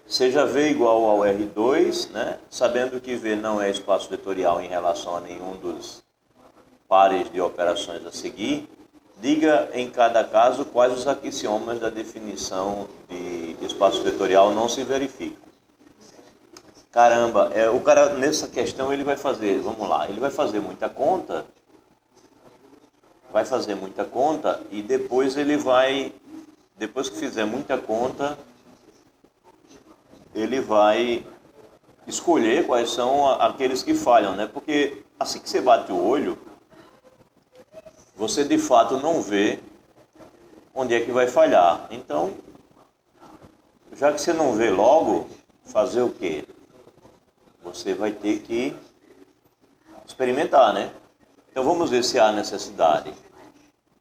seja V igual ao R2, né? Sabendo que V não é espaço vetorial em relação a nenhum dos pares de operações a seguir, diga em cada caso quais os axiomas da definição de espaço vetorial não se verificam. Caramba, o cara nessa questão ele vai fazer, vamos lá, ele vai fazer muita conta, e depois ele vai, depois que fizer muita conta, ele vai escolher quais são aqueles que falham, né? Porque assim que você bate o olho, você de fato não vê onde é que vai falhar. Então, já que você não vê logo, fazer o quê? Você vai ter que experimentar, né? Então vamos ver se há necessidade.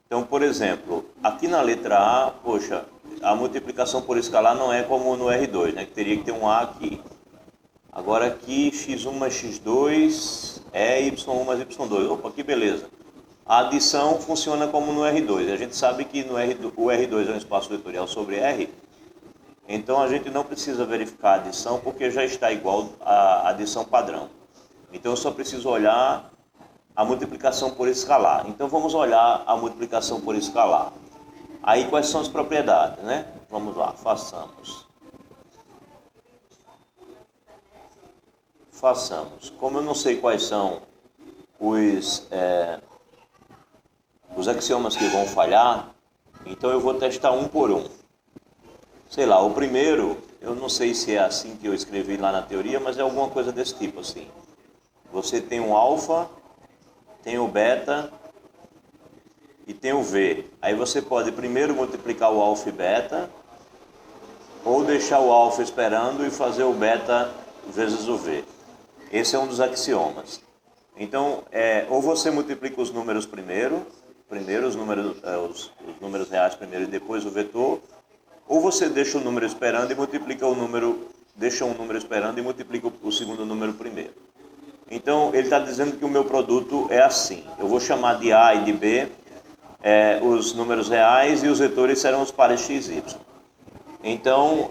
Então, por exemplo, aqui na letra A, poxa, a multiplicação por escalar não é como no R2, né? Que teria que ter um A aqui. Agora aqui, x1 mais x2 é y1 mais y2. Opa, que beleza. A adição funciona como no R2. A gente sabe que no R2, o R2 é um espaço vetorial sobre R, então a gente não precisa verificar a adição porque já está igual à adição padrão. Então eu só preciso olhar a multiplicação por escalar. Então vamos olhar a multiplicação por escalar. Aí quais são as propriedades, né? Vamos lá, façamos. Como eu não sei quais são os axiomas que vão falhar, então eu vou testar um por um. Sei lá, o primeiro, eu não sei se é assim que eu escrevi lá na teoria, mas é alguma coisa desse tipo assim. Você tem um alfa, tem o beta e tem o v. Aí você pode primeiro multiplicar o alfa e beta, ou deixar o alfa esperando e fazer o beta vezes o v. Esse é um dos axiomas. Então, ou você multiplica os números primeiro os números reais primeiro e depois o vetor, ou você deixa o número esperando e multiplica o número, deixa um número esperando e multiplica o segundo número primeiro. Então, ele está dizendo que o meu produto é assim. Eu vou chamar de A e de B os números reais e os vetores serão os pares x, y. Então,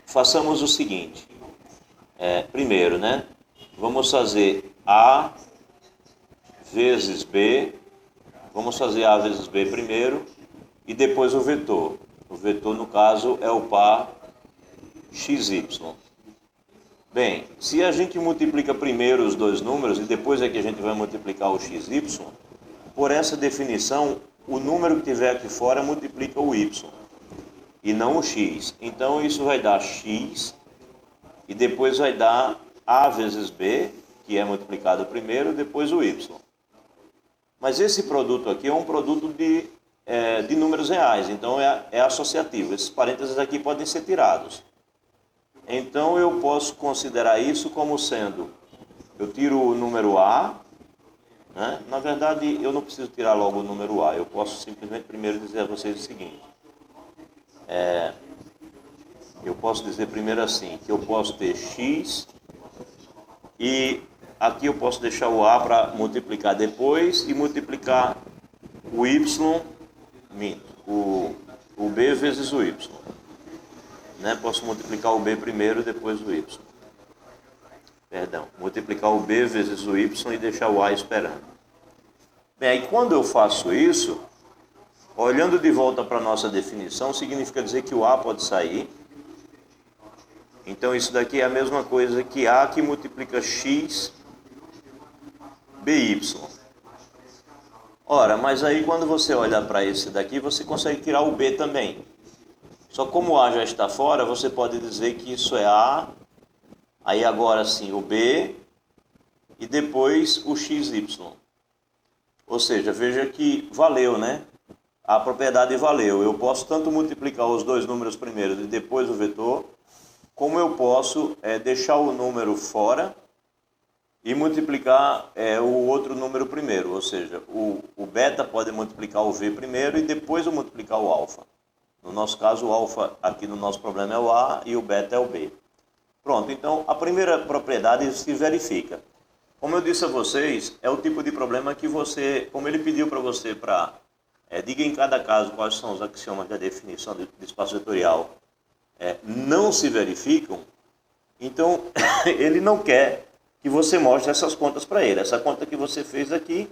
façamos o seguinte. Primeiro, né? Vamos fazer A vezes B. Vamos fazer A vezes B primeiro e depois o vetor. O vetor, no caso, é o par xy. Bem, se a gente multiplica primeiro os dois números e depois é que a gente vai multiplicar o xy, por essa definição, o número que tiver aqui fora multiplica o y e não o x. Então, isso vai dar x e depois vai dar A vezes B, que é multiplicado primeiro, depois o y. Mas esse produto aqui é um produto de números reais, então é associativo. Esses parênteses aqui podem ser tirados. Então eu posso considerar isso como sendo, eu tiro o número A, né? Na verdade eu não preciso tirar logo o número A, eu posso simplesmente primeiro dizer a vocês o seguinte. Eu posso dizer primeiro assim, que eu posso ter x e aqui eu posso deixar o A para multiplicar depois e multiplicar o y, o B vezes o y. Né? Posso multiplicar o B primeiro e depois o y. Perdão, multiplicar o B vezes o y e deixar o A esperando. Bem, aí quando eu faço isso, olhando de volta para a nossa definição, significa dizer que o A pode sair. Então isso daqui é a mesma coisa que A que multiplica x BY. Ora, mas aí quando você olha para esse daqui, você consegue tirar o B também. Só como o A já está fora, você pode dizer que isso é A, aí agora sim o B, e depois o XY. Ou seja, veja que valeu, né? A propriedade valeu. Eu posso tanto multiplicar os dois números primeiros e depois o vetor, como eu posso deixar o número fora e multiplicar o outro número primeiro. Ou seja, o beta pode multiplicar o V primeiro e depois eu multiplicar o alfa. No nosso caso, o alfa aqui no nosso problema é o A e o beta é o B. Pronto, então a primeira propriedade se verifica. Como eu disse a vocês, é o tipo de problema que você, como ele pediu para você diga em cada caso quais são os axiomas da definição de espaço vetorial não se verificam, então ele não quer que você mostre essas contas para ele. Essa conta que você fez aqui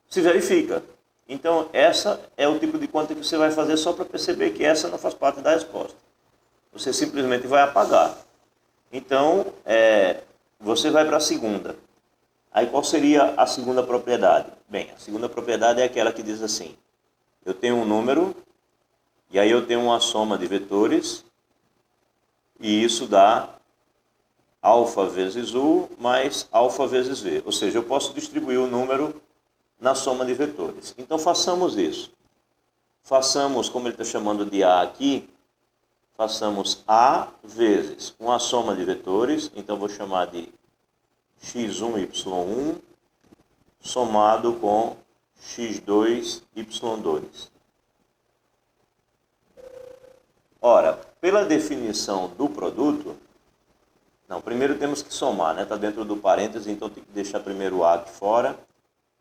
se verifica. Então essa é o tipo de conta que você vai fazer só para perceber que essa não faz parte da resposta. Você simplesmente vai apagar. Então você vai para a segunda. Aí qual seria a segunda propriedade? Bem, a segunda propriedade é aquela que diz assim: eu tenho um número, e aí eu tenho uma soma de vetores, e isso dá alfa vezes U mais alfa vezes V. Ou seja, eu posso distribuir o número na soma de vetores. Então façamos isso. Façamos, como ele está chamando de A aqui, façamos A vezes uma soma de vetores, então vou chamar de x1, y1, somado com x2, y2. Ora, pela definição do produto, não, primeiro temos que somar, né? Está dentro do parênteses, então tem que deixar primeiro o A aqui fora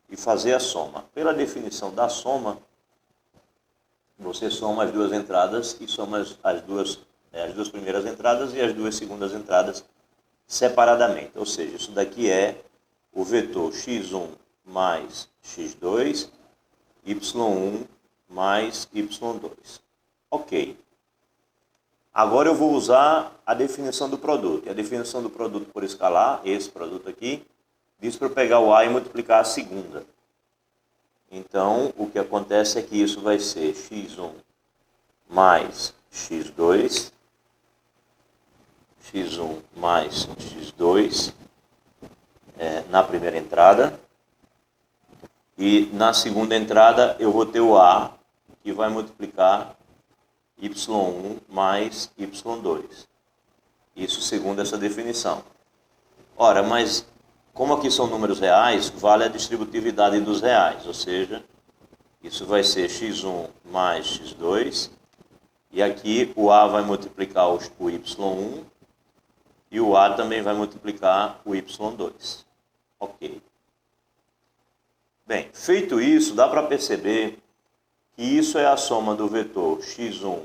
e fazer a soma. Pela definição da soma, você soma as duas entradas e soma as duas primeiras entradas e as duas segundas entradas separadamente. Ou seja, isso daqui é o vetor x1 mais x2, y1 mais y2. Ok. Agora eu vou usar a definição do produto. E a definição do produto por escalar, esse produto aqui, diz para eu pegar o A e multiplicar a segunda. Então, o que acontece é que isso vai ser x1 mais x2, x1 mais x2 na primeira entrada. E na segunda entrada eu vou ter o A, que vai multiplicar y1 mais y2. Isso segundo essa definição. Ora, mas como aqui são números reais, vale a distributividade dos reais, ou seja, isso vai ser x1 mais x2, e aqui o A vai multiplicar o y1, e o A também vai multiplicar o y2. Ok. Bem, feito isso, dá para perceber que isso é a soma do vetor x1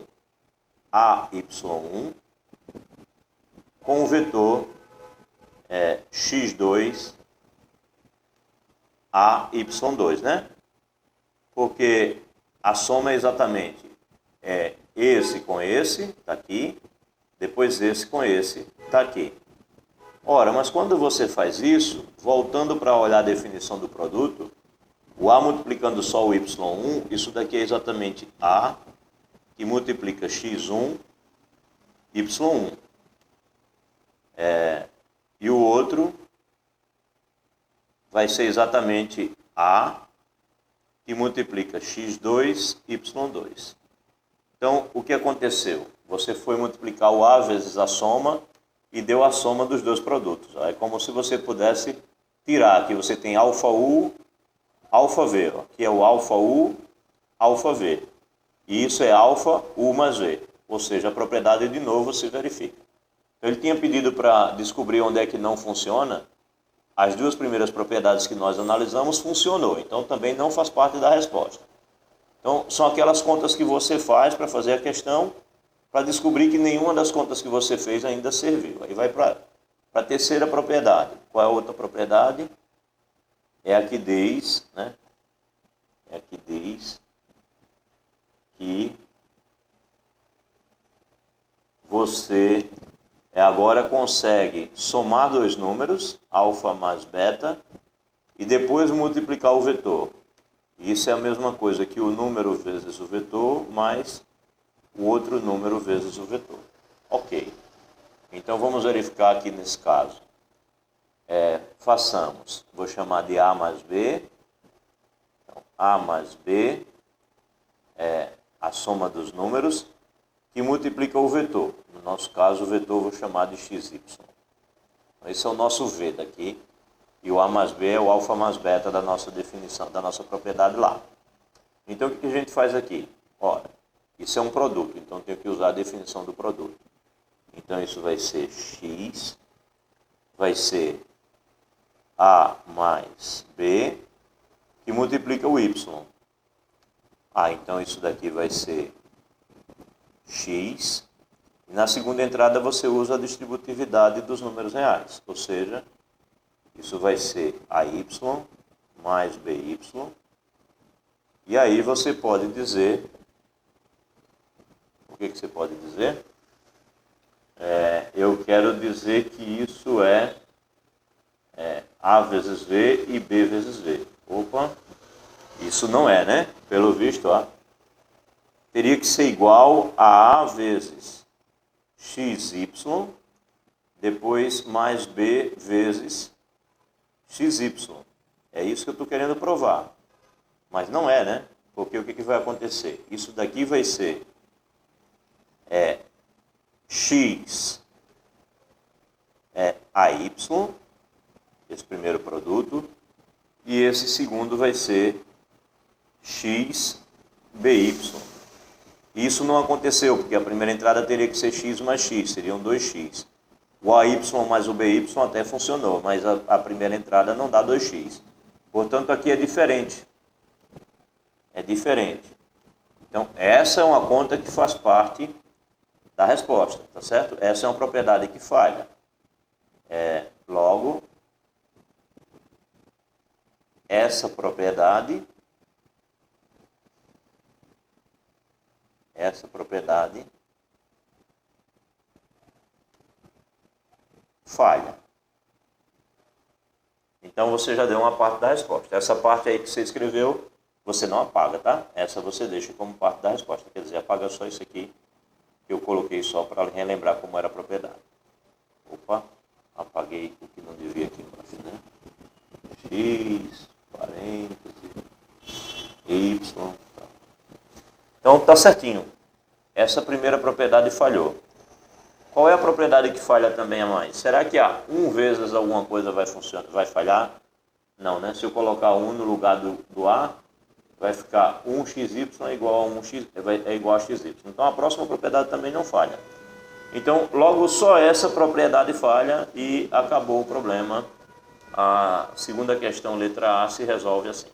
AY1 com o vetor x2 AY2, né? Porque a soma é exatamente esse com esse, está aqui, depois esse com esse, está aqui. Ora, mas quando você faz isso, voltando para olhar a definição do produto, o A multiplicando só o y1, isso daqui é exatamente A, que multiplica x1, y1. E o outro vai ser exatamente A, que multiplica x2, y2. Então, o que aconteceu? Você foi multiplicar o A vezes a soma e deu a soma dos dois produtos. É como se você pudesse tirar. Aqui você tem alfa U, alfa V. Aqui é o alfa U, alfa V. E isso é alfa U mais V. Ou seja, a propriedade de novo se verifica. Então, ele tinha pedido para descobrir onde é que não funciona. As duas primeiras propriedades que nós analisamos funcionou. Então, também não faz parte da resposta. Então, são aquelas contas que você faz para fazer a questão, para descobrir que nenhuma das contas que você fez ainda serviu. Aí vai para a terceira propriedade. Qual é a outra propriedade? É a que diz, né? É a que diz que você agora consegue somar dois números, alfa mais beta, e depois multiplicar o vetor. Isso é a mesma coisa que o número vezes o vetor, mais o outro número vezes o vetor. Ok. Então vamos verificar aqui nesse caso. Façamos, vou chamar de A mais B. Então, A mais B é a soma dos números que multiplica o vetor. No nosso caso, o vetor eu vou chamar de XY. Então, esse é o nosso V daqui. E o A mais B é o alfa mais beta da nossa definição, da nossa propriedade lá. Então, o que a gente faz aqui? Ora, isso é um produto, então eu tenho que usar a definição do produto. Então, isso vai ser X, vai ser A mais B, que multiplica o Y. Então isso daqui vai ser X E na segunda entrada você usa a distributividade dos números reais, ou seja, isso vai ser AY mais BY. E aí você pode dizer, o que você pode dizer? Eu quero dizer que isso é A vezes V e B vezes V. Opa, isso não é, né? Pelo visto, ó, teria que ser igual a A vezes XY, depois mais B vezes XY. É isso que eu estou querendo provar. Mas não é, né? Porque o que vai acontecer? Isso daqui vai ser X AY, esse primeiro produto, e esse segundo vai ser X BY. Isso não aconteceu, porque a primeira entrada teria que ser X mais X, seriam 2X. O AY mais o BY até funcionou, mas a primeira entrada não dá 2X. Portanto, aqui é diferente. É diferente. Então, essa é uma conta que faz parte da resposta, tá certo? Essa é uma propriedade que falha. Logo, essa propriedade falha. Então você já deu uma parte da resposta. Essa parte aí que você escreveu, você não apaga, tá? Essa você deixa como parte da resposta. Quer dizer, apaga só isso aqui que eu coloquei só para relembrar como era a propriedade. Opa, apaguei o que não devia aqui embaixo, né? X, parênteses, Y. Tá. Então tá certinho. Essa primeira propriedade falhou. Qual é a propriedade que falha também a mais? Será que a 1 vezes alguma coisa vai falhar? Não, né? Se eu colocar 1 no lugar do A, vai ficar 1xy é igual a xy. Então a próxima propriedade também não falha. Então logo só essa propriedade falha e acabou o problema. A segunda questão, letra A, se resolve assim.